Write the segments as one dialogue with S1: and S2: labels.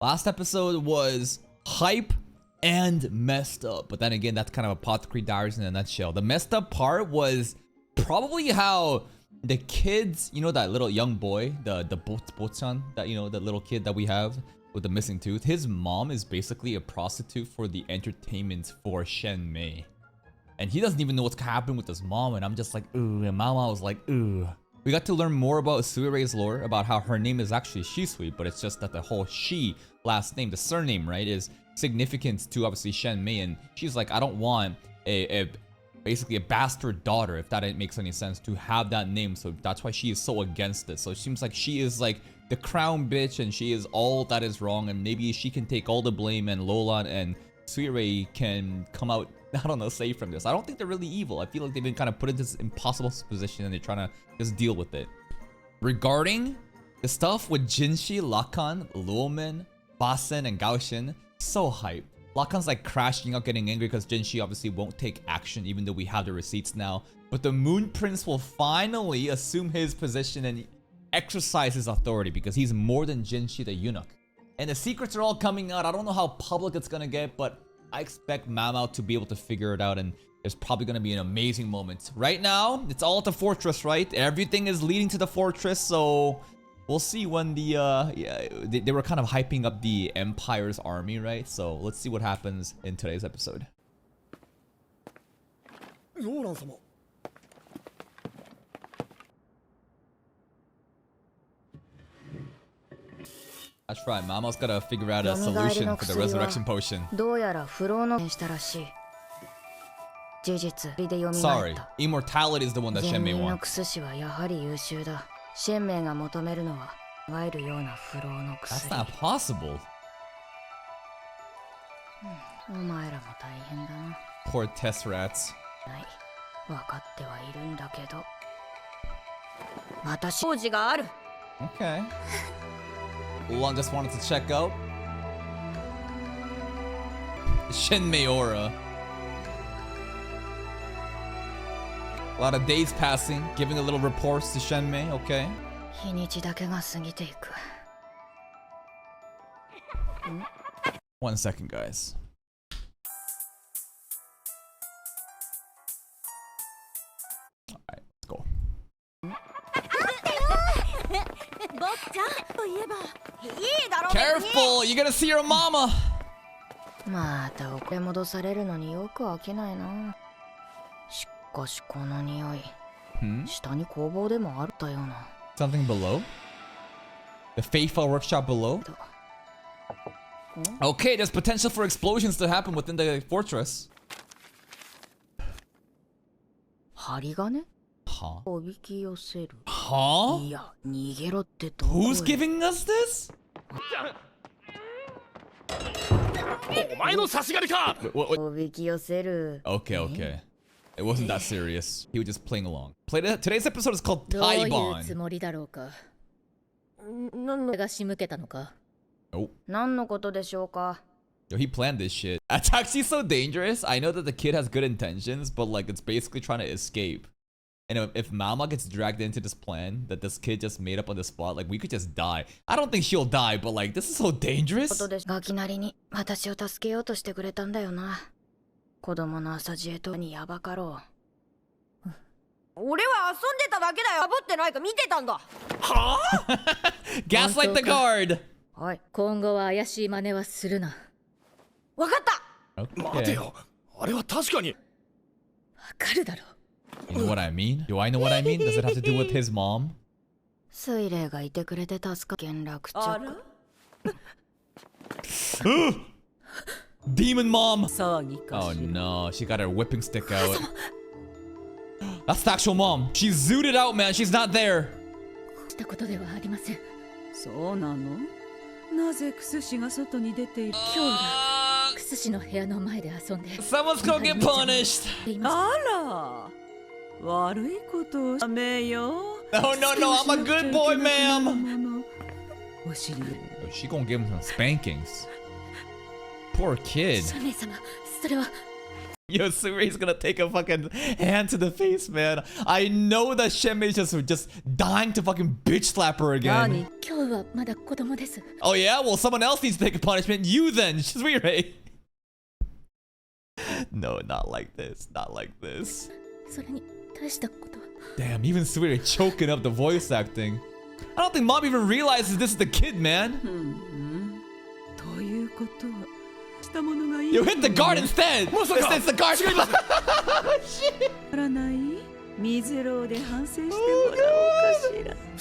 S1: Last episode was hype and messed up. But then again, that's kind of Apothecary Diaries in a nutshell. The messed up part was probably how the kids, you know, that little young boy, the Bochan, that, you know, that little kid that we have with the missing tooth, his mom is basically a prostitute for the entertainment for Shen Mei. And he doesn't even know what's happening with his mom, and I'm just like, ooh, and Mama was like, ooh. We got to learn more about Suirei's lore, about how her name is actually Shisui, but it's just that the whole Shi last name, the surname, right, is significant to obviously Shen Mei, and she's like, I don't want basically a bastard daughter, if that makes any sense, to have that name, so that's why she is so against it. So it seems like she is like the crown bitch, and she is all that is wrong, and maybe she can take all the blame, and Lola and Suirei can come out, I don't know, safe from this. I don't think they're really evil. I feel like they've been kind of put in this impossible position, and they're trying to just deal with it. Regarding the stuff with Jinshi, Lakan, Luomen, Basen, and Gaoshin, so hype. Lakan's like crashing out, getting angry because Jinshi obviously won't take action, even though we have the receipts now. But the Moon Prince will finally assume his position and exercise his authority, because he's more than Jinshi the eunuch. And the secrets are all coming out. I don't know how public it's gonna get, but I expect Mao to be able to figure it out, and there's probably gonna be an amazing moment. Right now, it's all at the fortress, right? Everything is leading to the fortress, so we'll see when they were kind of hyping up the Empire's army, right? So let's see what happens in today's episode. That's right, Mama's gotta figure out a solution for the resurrection potion. Sorry, immortality is the one that Shenmei wants. That's not possible. Poor test rats. Okay. Ulan just wanted to check out Shenmei aura. A lot of days passing, giving a little reports to Shenmei, okay. 1 second, guys. Alright, let's go. Careful, you're gonna see your mama. Something below? The Faithful workshop below? Okay, there's potential for explosions to happen within the fortress. Huh? Huh? Who's giving us this? Okay, okay. It wasn't that serious. He was just playing along. Today's episode is called Taibon. Nope. Yo, he planned this shit. That's actually so dangerous. I know that the kid has good intentions, but like it's basically trying to escape. And if Mama gets dragged into this plan that this kid just made up on the spot, like we could just die. I don't think she'll die, but like this is so dangerous. Huh? Gaslight the guard. Okay. You know what I mean? Do I know what I mean? Does it have to do with his mom? Demon mom! Oh no, she got her whipping stick out. That's the actual mom. She zooted out, man. She's not there. Someone's gonna get punished. Oh no, I'm a good boy, ma'am. She gonna give him some spankings. Poor kid. Yo, Suire's gonna take a fucking hand to the face, man. I know that Shenmei's just dying to fucking bitch slap her again. Oh yeah? Well, someone else needs to take a punishment. You then, Suire. No, not like this. Not like this. Damn, even Suire choking up the voice acting. I don't think mom even realizes this is the kid, man. You hit the guard instead! It's the guard!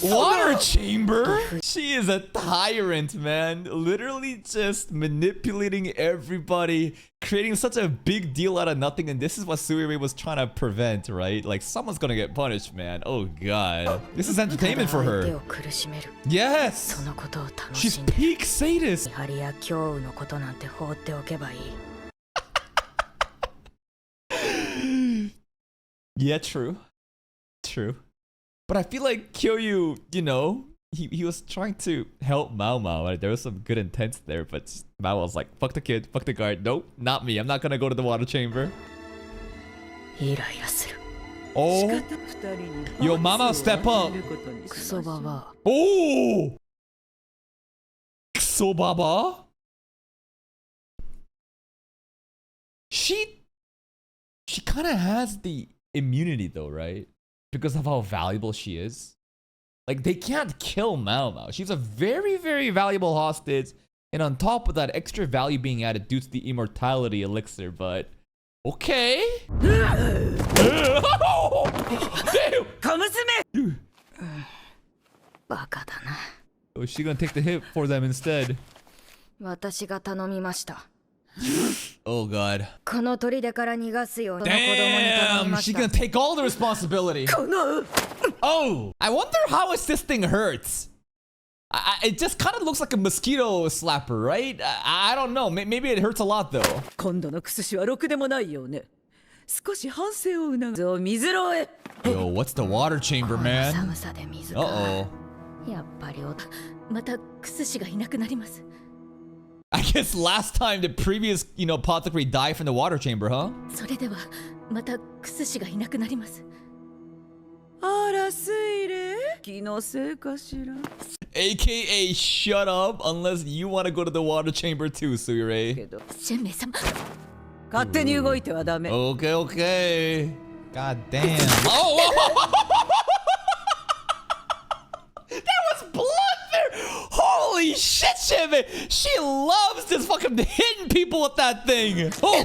S1: Water chamber? She is a tyrant, man. Literally just manipulating everybody, creating such a big deal out of nothing, and this is what Suire was trying to prevent, right? Like, someone's gonna get punished, man. Oh god. This is entertainment for her. Yes! She's peak sadist! Yeah, true. True. But I feel like Kyoryu, you know, he was trying to help Mao Mao. Right? There was some good intent there, but Mao was like, fuck the kid, fuck the guard. Nope, not me. I'm not gonna go to the water chamber. Oh. Yo, Mama, step up. Oh! Kso Baba? She kind of has the immunity though, right? Because of how valuable she is. Like, they can't kill Mao Mao. She's a very, very valuable hostage. And on top of that, extra value being added due to the immortality elixir, but... Okay. Oh, is she gonna take the hit for them instead? Oh god. Damn, she's gonna take all the responsibility. Oh, I wonder how much this thing hurts. It just kind of looks like a mosquito slapper, right? I don't know. Maybe it hurts a lot though. Yo, what's the water chamber, man? Uh-oh. I guess last time the previous, you know, apothecary died from the water chamber, huh? AKA shut up unless you want to go to the water chamber too, Suire. Okay, okay. God damn. Oh! There was blood there! Holy shit, Shimmy! She loves this fucking hitting people with that thing! Oh!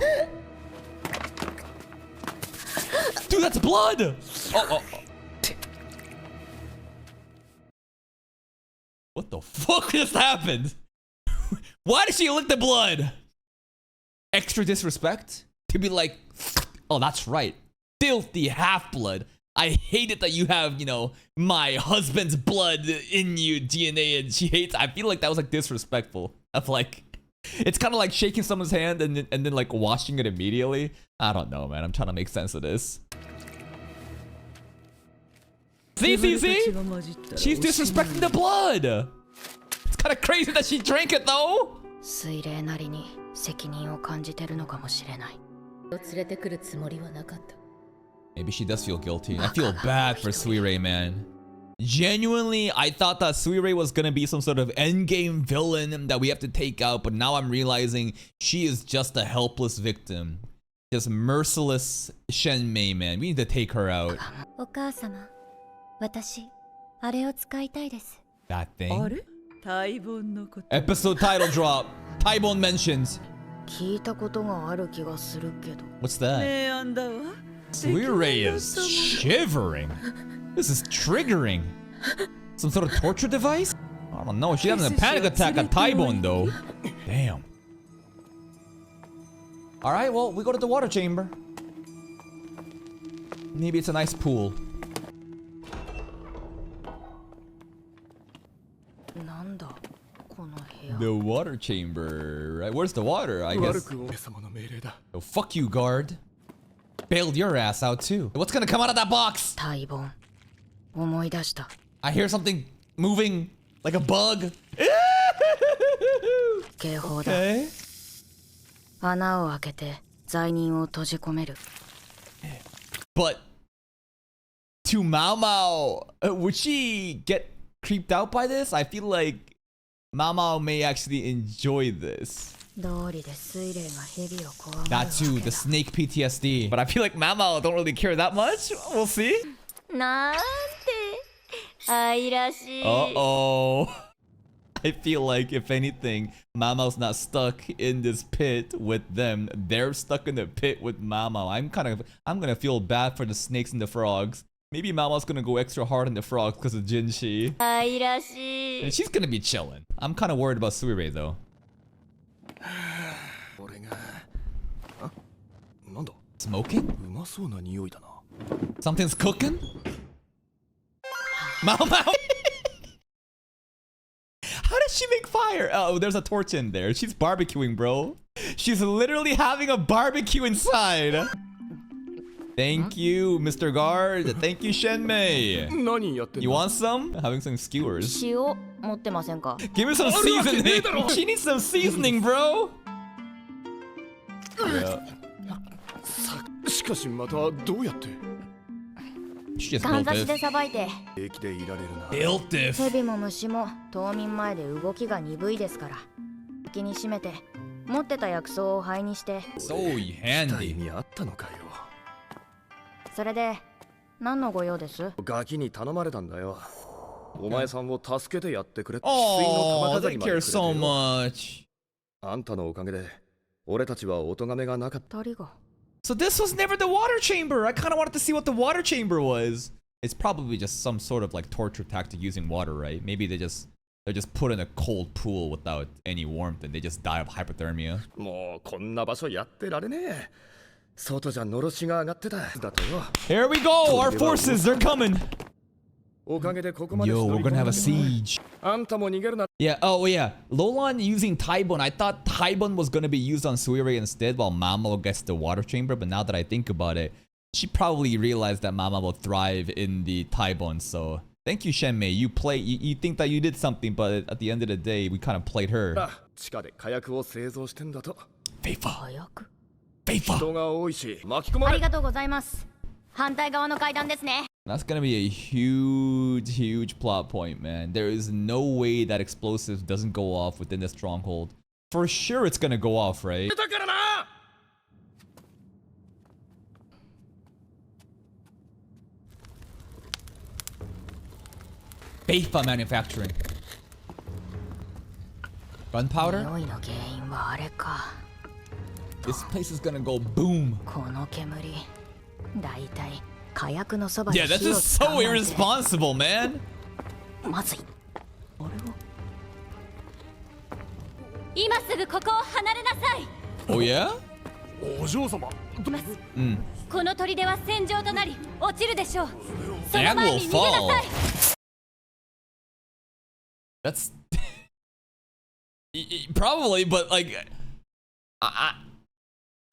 S1: Dude, that's blood! Oh. What the fuck just happened? Why did she lick the blood? Extra disrespect? To be like, oh, that's right. Filthy half-blood. I hate it that you have, you know, my husband's blood in you, DNA, and she hates. I feel like that was like disrespectful. Of like, it's kind of like shaking someone's hand and then like washing it immediately. I don't know, man. I'm trying to make sense of this. See? She's disrespecting the blood. It's kind of crazy that she drank it though. Maybe she does feel guilty. I feel bad for Suire, man. Genuinely, I thought that Suire was gonna be some sort of endgame villain that we have to take out, but now I'm realizing she is just a helpless victim. Just merciless Shenmei, man. We need to take her out. That thing? Episode title drop. Taibon mentions. What's that? Suire is shivering. This is triggering. Some sort of torture device? I don't know. She's having a panic attack at Taibon though. Damn. Alright, well, we go to the water chamber. Maybe it's a nice pool. The water chamber, right? Where's the water? I guess. Oh, fuck you, guard. Bailed your ass out too. What's gonna come out of that box? I hear something moving like a bug. Okay. But to Mao Mao, would she get creeped out by this? I feel like Mao Mao may actually enjoy this. That too, the snake PTSD. But I feel like Mao Mao don't really care that much. We'll see. Uh-oh. I feel like if anything, Mao Mao's not stuck in this pit with them. They're stuck in the pit with Mao Mao. I'm gonna feel bad for the snakes and the frogs. Maybe Mao Mao's gonna go extra hard on the frogs because of Jinshi. And she's gonna be chilling. I'm kind of worried about Suirei though. Smoking? Something's cooking? Mao Mao? How does she make fire? Oh, there's a torch in there. She's barbecuing, bro. She's literally having a barbecue inside. Thank you, Mr. Guard. Thank you, Shenmei. You want some? Having some skewers. Give me some seasoning. She needs some seasoning, bro. Yeah. She just built this. Built this. So handy.
S2: それで何のご用です？ガキに頼まれたんだよ。お前さんを助けてやってくれ。
S1: Oh, they care so much.
S2: あんたのおかげで俺たちはお咎めがなかった。
S1: So this was never the water chamber. I kind of wanted to see what the water chamber was. It's probably just some sort of like torture tactic using water, right? Maybe they're just put in a cold pool without any warmth and they just die of hypothermia.
S2: もうこんな場所やってられねえ。 Here we
S1: go! Our forces, they're coming! Yo, we're gonna have a siege. Yeah, oh yeah. Lolan using Taibon. I thought Taibon was gonna be used on Suirei instead while Mama gets the water chamber, but now that I think about it, she probably realized that Mama will thrive in the Taibon, so... Thank you, Shenmei. You think that you did something, but at the end of the day, we kind of played her. Feifa. That's gonna be a huge plot point, man. There is no way that explosives doesn't go off within the stronghold. For sure it's gonna go off, right? Feifa manufacturing. Gunpowder? This place is gonna go boom. Yeah, that's just so irresponsible, man. Oh yeah? That will fall. That's probably, but like,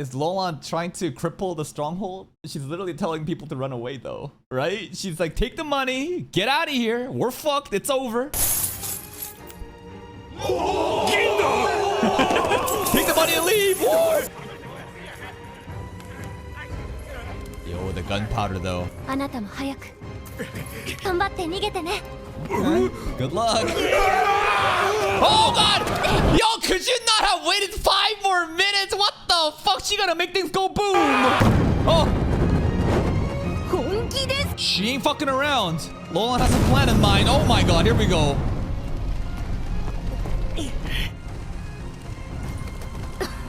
S1: is Lolan trying to cripple the stronghold? She's literally telling people to run away though, right? She's like, take the money, get out of here. We're fucked, it's over. Take the money and leave. Yo, the gunpowder though. Good luck. Oh god! Yo, could you not have waited 5 more minutes? What the fuck? She gonna make things go boom! Oh! She ain't fucking around. Lolan has a plan in mind. Oh my god, here we go.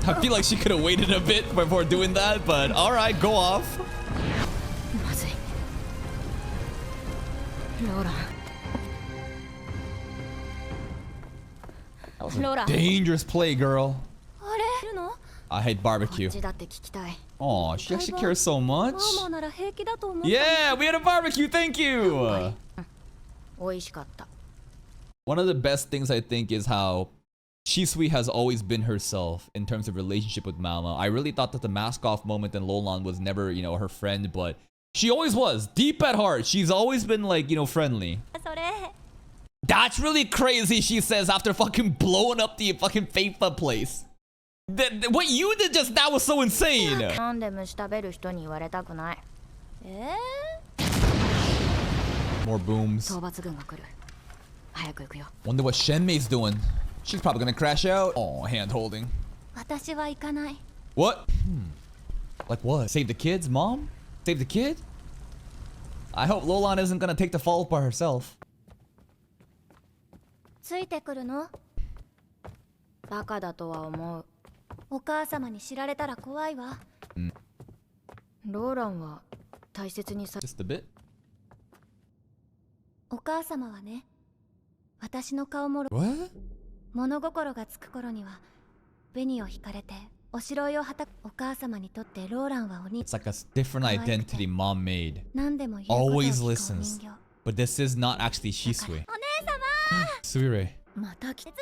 S1: I feel like she could have waited a bit before doing that, but alright, go off. That was a dangerous play, girl. I hate barbecue. Oh, she actually cares so much. Yeah, we had a barbecue, thank you. One of the best things I think is how Shisui has always been herself in terms of relationship with Mama. I really thought that the mask off moment in Lolan was never, you know, her friend, but she always was. Deep at heart, she's always been like, you know, friendly. That's really crazy, she says, after fucking blowing up the fucking Feifa place. What you did just now was so insane.
S3: なんで虫食べる人に言われたくない。
S1: More booms.
S3: 討伐軍が来る。早く行くよ。
S1: Wonder what Shenmei's doing. She's probably gonna crash out. Oh, hand holding.
S3: 私は行かない。
S1: What? Like what? Save the kids, mom? Save the kid? I hope Lolan isn't gonna take the fall by herself.
S3: ついてくるの？バカだとは思う。お母様に知られたら怖いわ。ローランは大切にさ。
S1: Just a bit.
S3: お母様はね、私の顔も
S1: What?
S3: 物心がつく頃には紅を引かれておしろいをはたく。お母様にとってローランはお兄。
S1: It's like a different identity mom made.
S3: 何でも言うことを聞くお
S1: Always
S3: 人
S1: listens.
S3: 形。
S1: But this is not actually Shisui.
S3: お姉様
S1: Suire.
S3: また手伝う。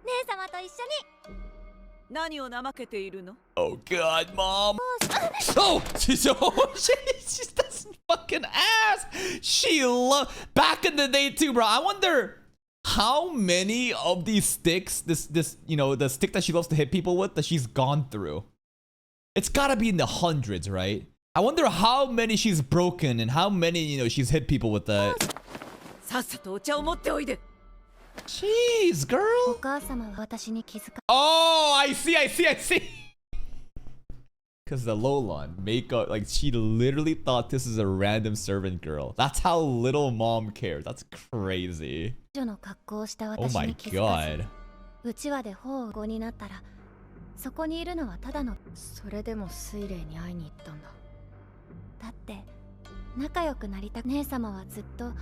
S3: 姉様と一緒に。
S4: 何を怠けているの？
S1: Oh god, mom. Oh, she's that's fucking ass. She back in the day too, bro. I wonder how many of these sticks, this you know, the stick that she loves to hit people with, that she's gone through. It's gotta be in the hundreds, right? I wonder how many she's broken and how many, you know, she's hit people with that.
S4: さっさとお茶を持っておいで。
S1: Jeez,
S3: お
S1: girl.
S3: 母様は私に気づか。
S1: Oh, I see. Because the Lolan makeup, like she literally thought this is a random servant girl. That's how little mom cares. That's crazy.
S3: 女の格好をした
S1: Oh
S3: 私
S1: my
S3: に気づか
S1: god.
S3: ず、うちわで頬を5になったら、そこにいるのはただの。それでも水霊に会いに行ったんだ。だって仲良くなりたく。姉様はずっと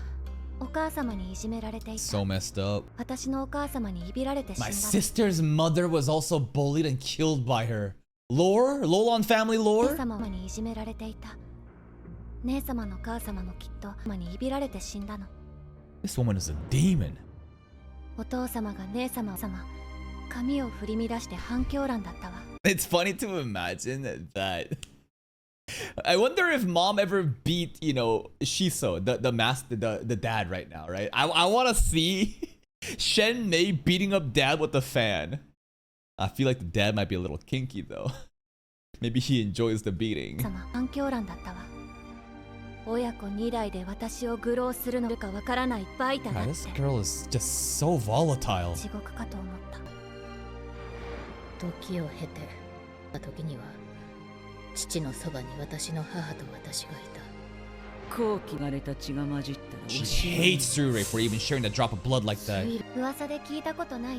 S3: お母様にいじめられていた。
S1: So messed up.
S3: 私のお母様にいびられて死んだ。
S1: My sister's mother was also bullied and killed by her. Lore? Lolan family
S3: 姉
S1: lore?
S3: 様にいじめられていた。姉様の母様もきっとにいびられて死んだの。
S1: This woman is a demon.
S3: お父様が姉様髪を振り乱して反響欄だったわ。
S1: It's funny to imagine that. I wonder if mom ever beat, you know, Shiso, the dad right now, right? I want to see Shenmei beating up dad with a fan. I feel like the dad might be a little kinky though. Maybe he enjoys the beating.
S3: 様反響欄だったわ。親子2代で私を愚弄するのかわからないバイタだ
S1: God,
S3: って。
S1: this girl is just so volatile.
S3: 地獄かと思った。
S5: 時を経てた時には父のそばに私の母と私がいた。
S4: 後期がれた血が混じったら
S1: She
S4: 教え
S1: hates Surrey for even sharing a drop of blood like that.
S3: 噂で聞いたことない？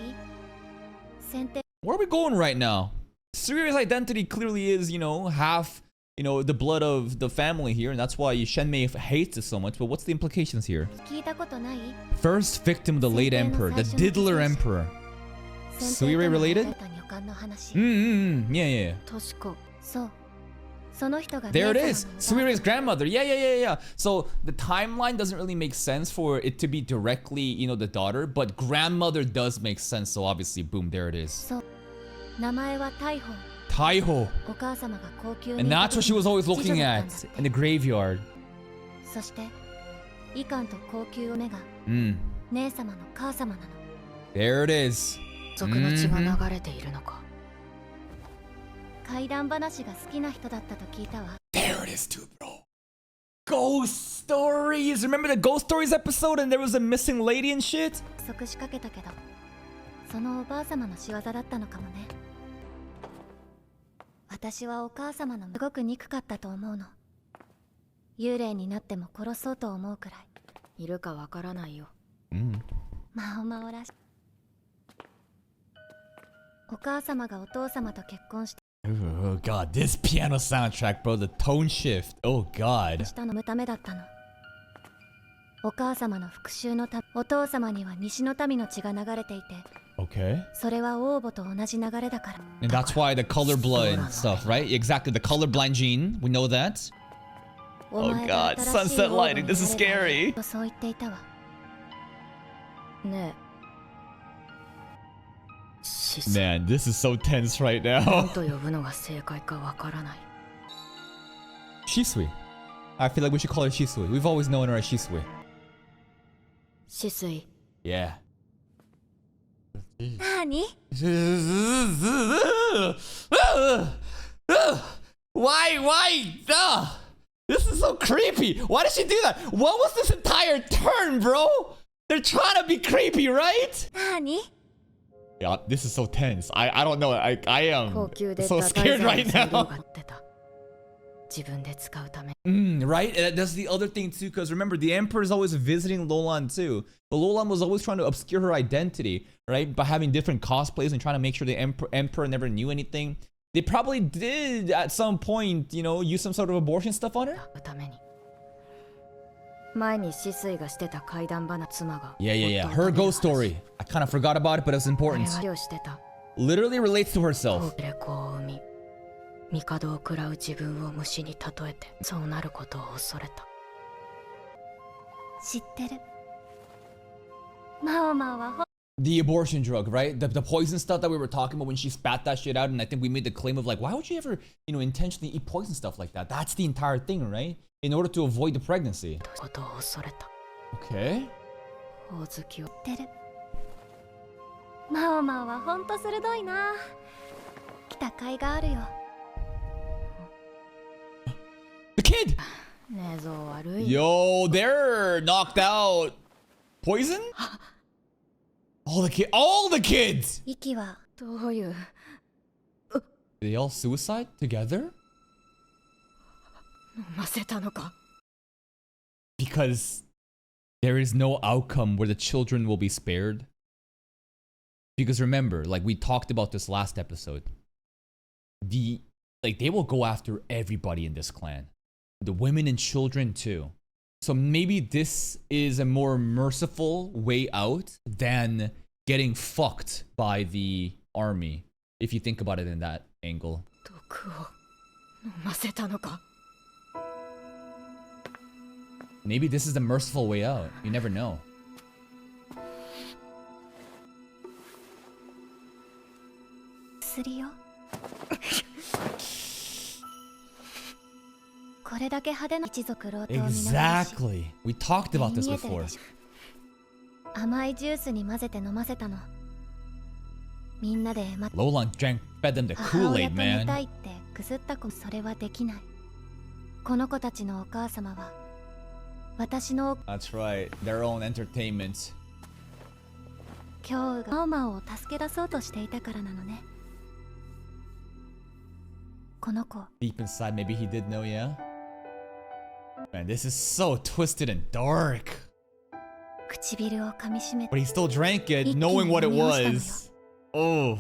S3: 先手
S1: Where are we going right now? Surrey's identity clearly is, you know, half, you know, the blood of the family here, and that's why Shenmei hates it so much. But what's the implications here?
S3: 聞いたことない？
S1: First victim of the late emperor, the Diddler Emperor.
S3: 先手と
S1: Surrey
S3: の
S1: related?
S3: 出た女官の話。
S1: Yeah.
S3: 確か。そう。その人が
S1: There it
S3: 姉
S1: is.
S3: 様の
S1: Surrey's grandmother. Yeah. So the timeline doesn't really make sense for it to be directly, you know, the daughter, but grandmother does make sense. So obviously, boom, there it is.
S3: そう。名前は大宝。
S1: Taiho.
S3: お母様が高級
S1: And that's what she was always
S3: 次
S1: looking
S3: 女だった
S1: at
S3: んだって
S1: in the graveyard.
S3: そしてイカンと高級お目が 姉様の母様なの。
S1: There it is.
S3: 族の血が流れているのか。怪談話が好きな人だったと聞いたわ。
S1: There it is too, bro. Ghost stories. Remember the ghost stories episode and there was a missing lady and shit?
S3: 約束しかけたけど、そのおばあ様の仕業だったのかもね。私はお母様のすごく憎かったと思うの。幽霊になっても殺そうと思うくらい。いるかわからないよ。まおまおらし。お母様がお父様と結婚し
S1: Oh god, this piano soundtrack, bro. The tone shift. Oh god.
S3: たのためだったの。お母様の復讐のため、お父様には西の民の血が流れていて、
S1: Okay.
S3: それは王母と同じ流れだから。
S1: And that's why the color blood stuff, right? Exactly, the colorblind gene. We know that.
S3: お前が
S1: God,
S3: 新しい
S1: sunset
S3: 王母に
S1: lighting. This is
S3: なれば
S1: scary.
S3: とそう言っていたわ。ねえ。
S1: Man, this is so tense right
S3: 何
S1: now.
S3: と呼ぶのが正解かわからない。
S1: Shisui. I feel like we should call her Shisui. We've always known her as Shisui.
S3: 止水。
S1: Yeah.
S3: 何？
S1: why? This is so creepy. Why did she do that? What was this entire turn, bro? They're trying to be creepy, right?
S3: 何
S1: Yeah, this is so tense. I don't know. I am
S3: 高級で
S1: so
S3: 堕
S1: scared
S3: 胎剤
S1: right
S3: の材料
S1: now.
S3: が出た自分で使うため
S1: Right? And that's the other thing too, because remember, the Emperor is always visiting Lolan too. But Lolan was always trying to obscure her identity, right? By having different cosplays and trying to make sure the Emperor never knew anything. They probably did at some point, you know, use some sort of abortion stuff on her.
S3: たために前に止水がしてた怪談話妻が
S1: Yeah.
S3: 夫を
S1: Her
S3: 食べる
S1: ghost story. I kind of forgot about it, but it's
S3: 話
S1: important.
S3: 恋をしてた
S1: Literally relates to
S3: 遠
S1: herself.
S3: くで子を産み帝を食らう自分を虫に例えてそうなることを恐れた知ってるマオマオはほ
S1: The abortion drug, right? The poison stuff that we were talking about when she spat that shit out, and I think we made the claim of like, why would you ever, you know, intentionally eat poison stuff like that? That's the entire thing, right? In order to avoid the pregnancy.
S3: ことを恐れた
S1: Okay.
S3: ほおずきを知ってるマオマオはほんと鋭いな来た甲斐があるよ
S1: The kid!
S3: 寝相悪い
S1: Yo, they're knocked out. Poison? All the kids!
S3: 息はどういう
S1: They all suicide together?
S3: 飲ませたのか
S1: Because there is no outcome where the children will be spared. Because remember, like we talked about this last episode, they will go after everybody in this clan. The women and children too. So maybe this is a more merciful way out than getting fucked by the army, if you think about it in that angle.
S3: 毒を飲ませたのか
S1: Maybe this is the merciful way out. You never know.
S3: 薬よこれだけ派手な一族老頭を見習いし
S1: Exactly. We talked about this
S3: 見えてる
S1: before.
S3: でしょ甘いジュースに混ぜて飲ませたのみんなで
S1: Lolan fed them the
S3: 母親
S1: Kool-Aid,
S3: と寝た
S1: man.
S3: いってくすった子それはできないこの子たちのお母様は私の
S1: That's right. Their own entertainment.
S3: 今日がマオマオを助け出そうとしていたからなのねこの子
S1: Deep inside, maybe he did know, yeah? Man, this is so twisted and dark.
S3: 唇を噛みしめ
S1: But he still drank it,
S3: 一気に
S1: knowing what it
S3: 飲み干したのよ。
S1: was. Oh.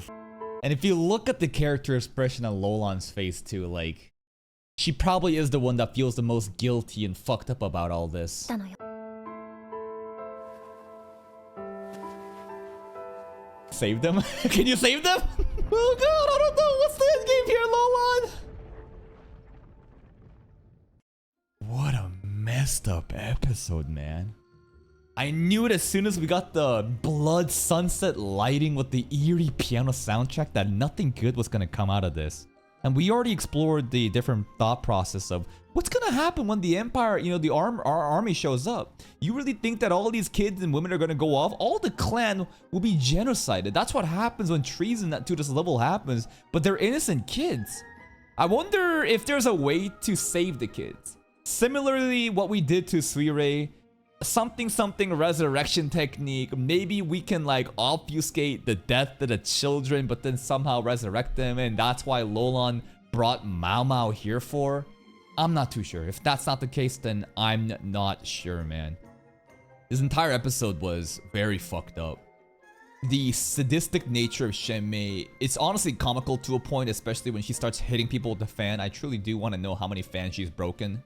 S1: And if you look at the character expression on Lolan's face too, like, she probably is the one that feels the most guilty and fucked up about all this.
S3: たのよ
S1: Save them? Can you save them? Oh god, I don't know. What's the end game here, Lolan? What a messed up episode, man. I knew it as soon as we got the blood sunset lighting with the eerie piano soundtrack that nothing good was gonna come out of this. And we already explored the different thought process of what's gonna happen when the Empire, you know, our army shows up. You really think that all these kids and women are gonna go off? All the clan will be genocided. That's what happens when treason to this level happens, but they're innocent kids. I wonder if there's a way to save the kids. Similarly, what we did to Suirei, something resurrection technique. Maybe we can like obfuscate the death of the children, but then somehow resurrect them, and that's why Lolan brought Mao Mao here for. I'm not too sure. If that's not the case, then I'm not sure, man. This entire episode was very fucked up. The sadistic nature of Shenmei, it's honestly comical to a point, especially when she starts hitting people with the fan. I truly do want to know how many fans she's broken.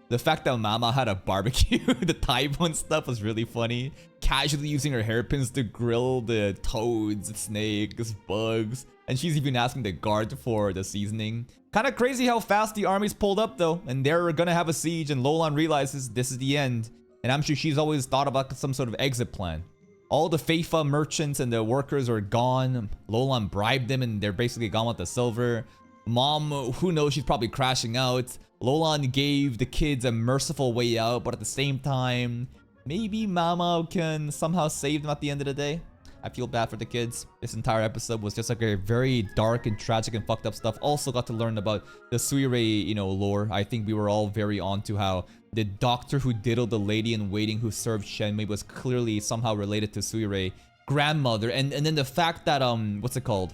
S1: The fact that Mama had a barbecue, the Taiwan stuff was really funny. Casually using her hairpins to grill the toads, snakes, bugs. And she's even asking the guard for the seasoning. Kinda crazy how fast the army's pulled up though. And they're gonna have a siege and Lolan realizes this is the end. And I'm sure she's always thought about some sort of exit plan. All the Feifa merchants and the workers are gone. Lolan bribed them and they're basically gone with the silver. Mom, who knows, she's probably crashing out. Lolan gave the kids a merciful way out, but at the same time, maybe Mama can somehow save them at the end of the day. I feel bad for the kids. This entire episode was just like a very dark and tragic and fucked up stuff. Also got to learn about the Suirei, you know, lore. I think we were all very onto how the doctor who diddled the lady in waiting who served Shenmei was clearly somehow related to Suirei grandmother, and then the fact that what's it called,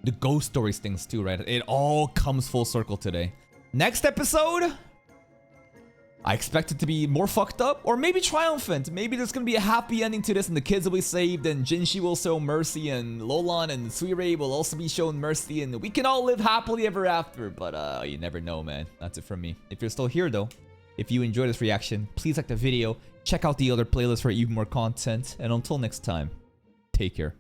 S1: the ghost stories things too, right? It all comes full circle today. Next episode, I expect it to be more fucked up or maybe triumphant. Maybe there's gonna be a happy ending to this and the kids will be saved and Jinshi will show mercy and Lolan and Suirei will also be shown mercy and we can all live happily ever after. But you never know, man. That's it from me. If you're still here though, if you enjoyed this reaction, please like the video, check out the other playlists for even more content, and until next time, take care.